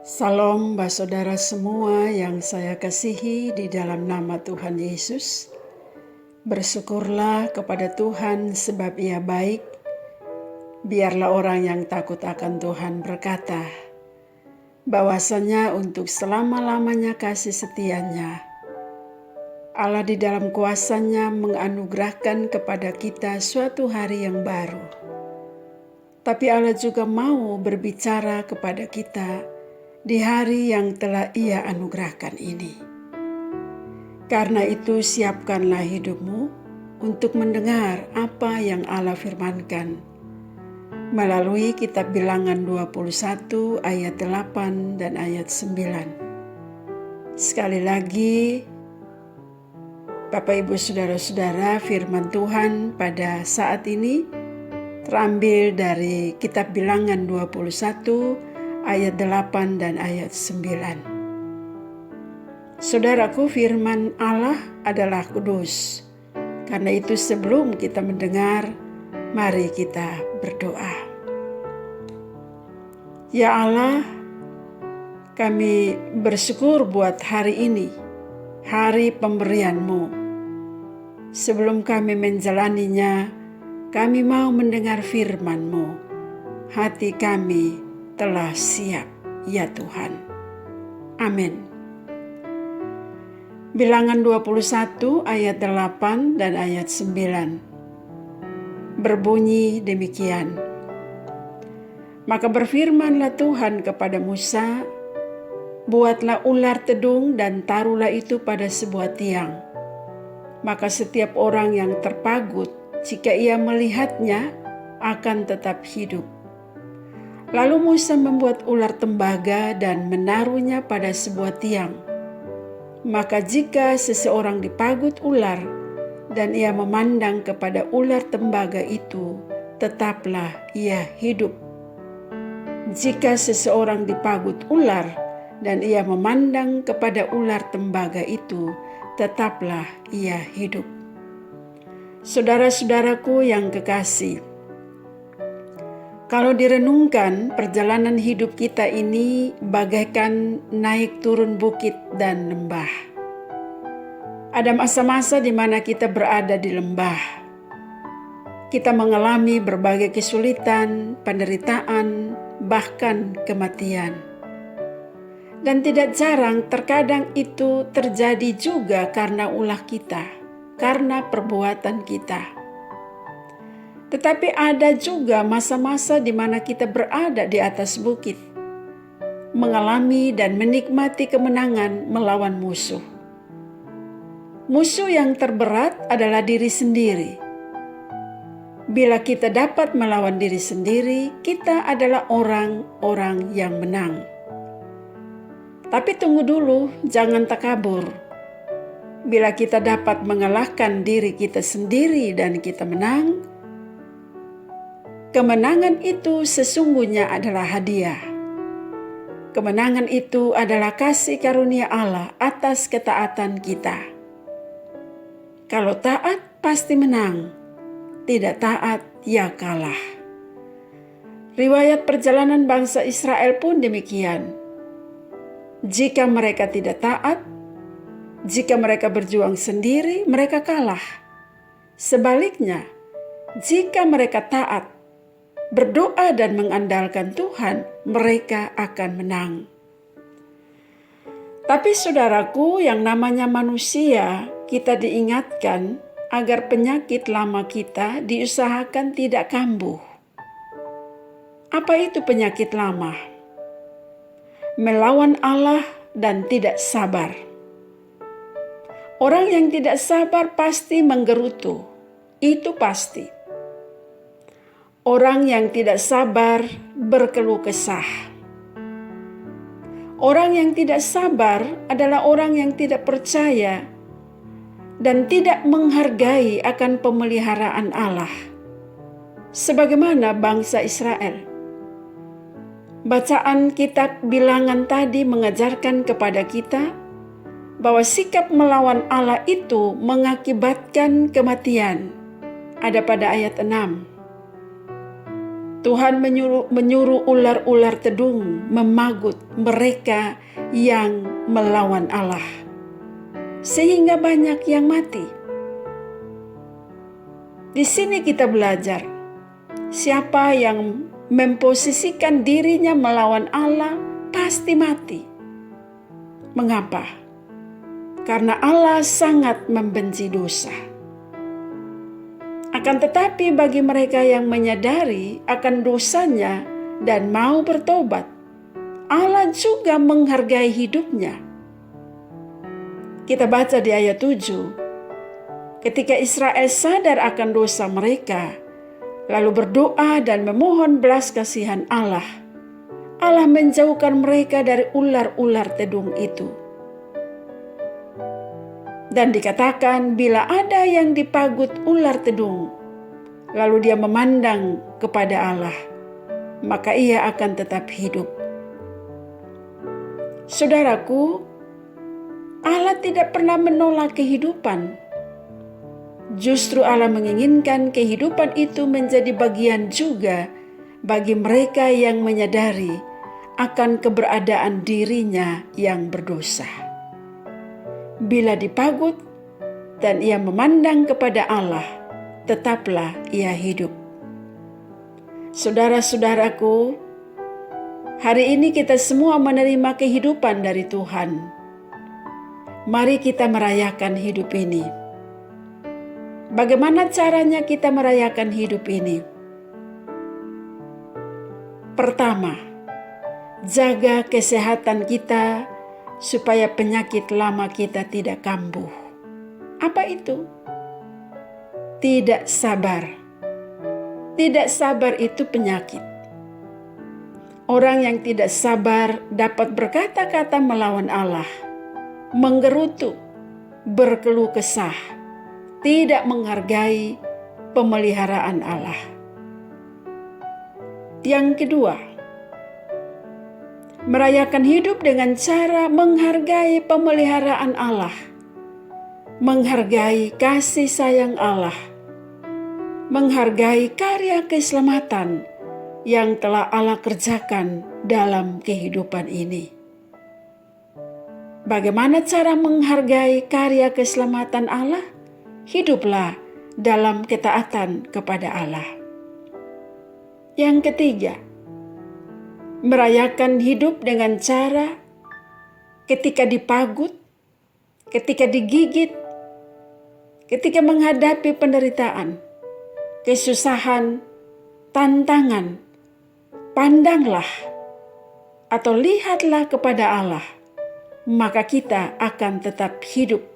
Salam Mbak Saudara semua yang saya kasihi di dalam nama Tuhan Yesus. Bersyukurlah kepada Tuhan sebab Ia baik. Biarlah orang yang takut akan Tuhan berkata, bahwasanya untuk selama-lamanya kasih setianya. Allah di dalam kuasa-Nya menganugerahkan kepada kita suatu hari yang baru. Tapi Allah juga mau berbicara kepada kita di hari yang telah Ia anugerahkan ini. Karena itu siapkanlah hidupmu untuk mendengar apa yang Allah firmankan melalui kitab Bilangan 21 ayat 8 dan ayat 9. Sekali lagi, Bapak Ibu Saudara-saudara, firman Tuhan pada saat ini terambil dari kitab Bilangan 21 ayat 8 dan ayat 9. Saudaraku, firman Allah adalah kudus. Karena itu sebelum kita mendengar, mari kita berdoa. Ya Allah, kami bersyukur buat hari ini, hari pemberian-Mu. Sebelum kami menjalaninya, kami mau mendengar firman-Mu. Hati kami telah siap, ya Tuhan. Amin. Bilangan 21 ayat 8 dan ayat 9 berbunyi demikian. Maka berfirmanlah Tuhan kepada Musa, buatlah ular tedung dan taruhlah itu pada sebuah tiang. Maka setiap orang yang terpagut, jika ia melihatnya, akan tetap hidup. Lalu Musa membuat ular tembaga dan menaruhnya pada sebuah tiang. Maka jika seseorang dipagut ular dan ia memandang kepada ular tembaga itu, tetaplah ia hidup. Jika seseorang dipagut ular dan ia memandang kepada ular tembaga itu, tetaplah ia hidup. Saudara-saudaraku yang kekasih, kalau direnungkan, perjalanan hidup kita ini bagaikan naik turun bukit dan lembah. Ada masa-masa di mana kita berada di lembah. Kita mengalami berbagai kesulitan, penderitaan, bahkan kematian. Dan tidak jarang terkadang itu terjadi juga karena ulah kita, karena perbuatan kita. Tetapi ada juga masa-masa di mana kita berada di atas bukit, mengalami dan menikmati kemenangan melawan musuh. Musuh yang terberat adalah diri sendiri. Bila kita dapat melawan diri sendiri, kita adalah orang-orang yang menang. Tapi tunggu dulu, jangan takabur. Bila kita dapat mengalahkan diri kita sendiri dan kita menang, kemenangan itu sesungguhnya adalah hadiah. Kemenangan itu adalah kasih karunia Allah atas ketaatan kita. Kalau taat pasti menang, tidak taat ya kalah. Riwayat perjalanan bangsa Israel pun demikian. Jika mereka tidak taat, jika mereka berjuang sendiri, mereka kalah. Sebaliknya, jika mereka taat, berdoa dan mengandalkan Tuhan, mereka akan menang. Tapi saudaraku, yang namanya manusia, kita diingatkan agar penyakit lama kita diusahakan tidak kambuh. Apa itu penyakit lama? Melawan Allah dan tidak sabar. Orang yang tidak sabar pasti menggerutu, itu pasti. Orang yang tidak sabar berkeluh kesah. Orang yang tidak sabar adalah orang yang tidak percaya dan tidak menghargai akan pemeliharaan Allah. Sebagaimana bangsa Israel. Bacaan kitab Bilangan tadi mengajarkan kepada kita bahwa sikap melawan Allah itu mengakibatkan kematian. Ada pada ayat 6. Tuhan menyuruh ular-ular tedung memagut mereka yang melawan Allah, sehingga banyak yang mati. Di sini kita belajar, siapa yang memposisikan dirinya melawan Allah pasti mati. Mengapa? Karena Allah sangat membenci dosa. Akan tetapi bagi mereka yang menyadari akan dosanya dan mau bertobat, Allah juga menghargai hidupnya. Kita baca di ayat 7, ketika Israel sadar akan dosa mereka, lalu berdoa dan memohon belas kasihan Allah, Allah menjauhkan mereka dari ular-ular tedung itu. Dan dikatakan bila ada yang dipagut ular tedung, lalu dia memandang kepada Allah, maka ia akan tetap hidup. Saudaraku, Allah tidak pernah menolak kehidupan. Justru Allah menginginkan kehidupan itu menjadi bagian juga bagi mereka yang menyadari akan keberadaan dirinya yang berdosa. Bila dipagut dan ia memandang kepada Allah, tetaplah ia hidup. Saudara-saudaraku, hari ini kita semua menerima kehidupan dari Tuhan. Mari kita merayakan hidup ini. Bagaimana caranya kita merayakan hidup ini? Pertama, jaga kesehatan kita supaya penyakit lama kita tidak kambuh. Apa itu? Tidak sabar. Tidak sabar itu penyakit. Orang yang tidak sabar dapat berkata-kata melawan Allah, menggerutu, berkeluh kesah, tidak menghargai pemeliharaan Allah. Yang kedua, merayakan hidup dengan cara menghargai pemeliharaan Allah, menghargai kasih sayang Allah, menghargai karya keselamatan yang telah Allah kerjakan dalam kehidupan ini. Bagaimana cara menghargai karya keselamatan Allah? Hiduplah dalam ketaatan kepada Allah. Yang ketiga, merayakan hidup dengan cara ketika dipagut, ketika digigit, ketika menghadapi penderitaan, kesusahan, tantangan, pandanglah atau lihatlah kepada Allah, maka kita akan tetap hidup.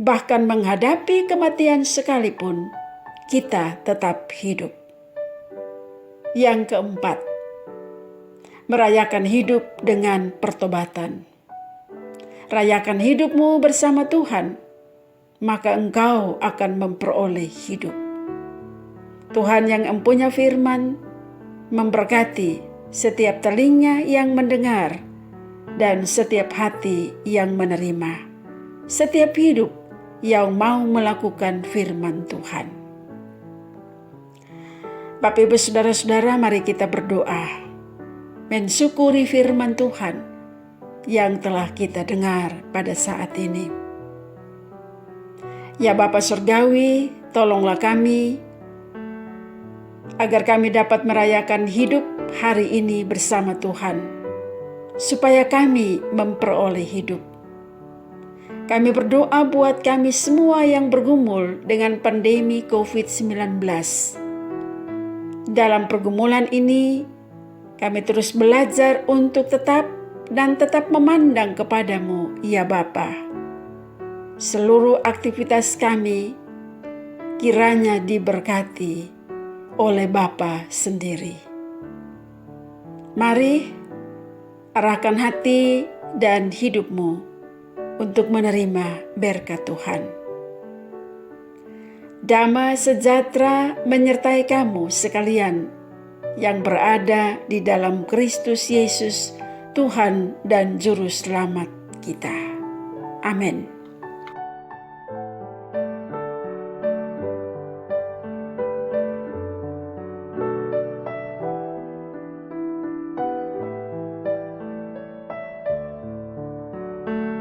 Bahkan menghadapi kematian sekalipun, kita tetap hidup. Yang keempat, merayakan hidup dengan pertobatan. Rayakan hidupmu bersama Tuhan, maka engkau akan memperoleh hidup. Tuhan yang empunya firman memberkati setiap telinga yang mendengar dan setiap hati yang menerima, setiap hidup yang mau melakukan firman Tuhan. Bapak Ibu Saudara-saudara, mari kita berdoa, mensyukuri firman Tuhan yang telah kita dengar pada saat ini. Ya Bapa Surgawi, tolonglah kami agar kami dapat merayakan hidup hari ini bersama Tuhan, supaya kami memperoleh hidup. Kami berdoa buat kami semua yang bergumul dengan pandemi COVID-19. Dalam pergumulan ini, kami terus belajar untuk tetap memandang kepadamu, ya Bapa. Seluruh aktivitas kami kiranya diberkati oleh Bapa sendiri. Mari arahkan hati dan hidupmu untuk menerima berkat Tuhan. Damai sejahtera menyertai kamu sekalian yang berada di dalam Kristus Yesus, Tuhan dan Juru Selamat kita. Amin.